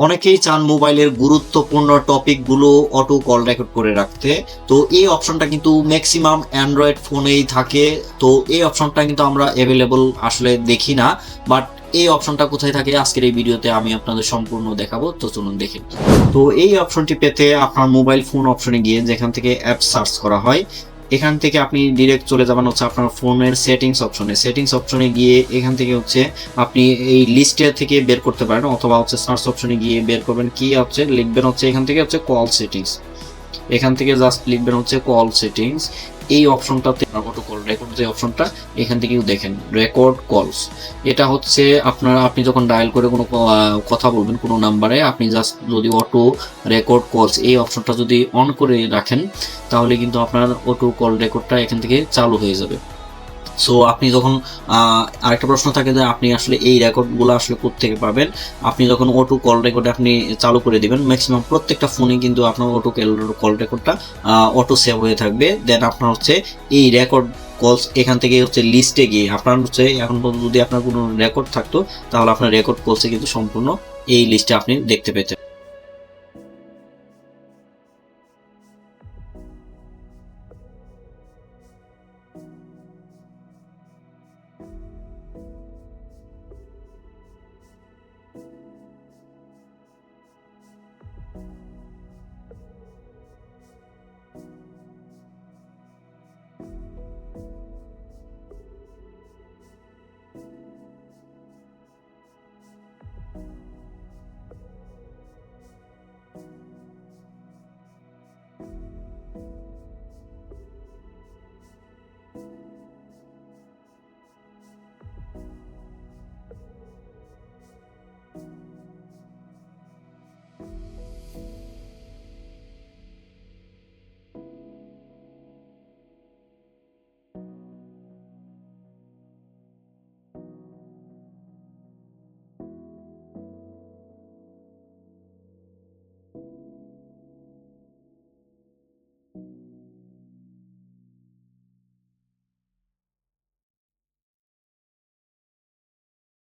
অনেকেই চান মোবাইলের গুরুত্বপূর্ণ টপিকগুলো অটো কল রেকর্ড করে রাখতে। তো এই অপশনটা কিন্তু ম্যাক্সিমাম অ্যান্ড্রয়েড ফোনেই থাকে। তো এই অপশনটা কিন্তু আমরা অ্যাভেলেবল আসলে দেখি না, বাট এই অপশনটা কোথায় থাকে আজকের এই ভিডিওতে আমি আপনাদের সম্পূর্ণ দেখাবো। তো চলুন দেখি। তো এই অপশনটি পেতে আপনার মোবাইল ফোন অপশনে গিয়ে যেখান থেকে অ্যাপ সার্চ করা হয়, এখান থেকে আপনি ডিরেক্ট চলে যাবেন হচ্ছে আপনার ফোনের সেটিংস অপশনে গিয়ে এখান থেকে হচ্ছে আপনি এই লিস্টে থেকে বের করতে পারেন, অথবা হচ্ছে সার্চ অপশনে গিয়ে বের করবেন কি হচ্ছে লিখবেন হচ্ছে এখান থেকে হচ্ছে কল সেটিংস। এখান থেকে জাস্ট লিখবেন হচ্ছে কল সেটিংস। এই অপশনটাতে অটো কল রেকর্ড যে অপশনটা, এখান থেকেও দেখেন রেকর্ড কলস। এটা হচ্ছে আপনি যখন ডায়াল করে কোনো কথা বলবেন কোনো নাম্বারে, আপনি জাস্ট যদি অটো রেকর্ড কলস এই অপশনটা যদি অন করে রাখেন, তাহলে কিন্তু আপনার অটো কল রেকর্ডটা এখান থেকে চালু হয়ে যাবে। সো আপনি যখন আরেকটা প্রশ্ন থাকে যে আপনি আসলে এই রেকর্ডগুলো আসলে কোত্থেকে পাবেন। আপনি যখন অটো কল রেকর্ড আপনি চালু করে দিবেন, ম্যাক্সিমাম প্রত্যেকটা ফোনে কিন্তু আপনার অটো কল রেকর্ডটা অটো সেভ হয়ে থাকবে। দেন আপনার হচ্ছে এই রেকর্ড কলস এখান থেকে হচ্ছে লিস্টে গিয়ে আপনার হচ্ছে এখন পর্যন্ত যদি আপনার কোনো রেকর্ড থাকতো, তাহলে আপনার রেকর্ড কলসে কিন্তু সম্পূর্ণ এই লিস্টে আপনি দেখতে পেতেন।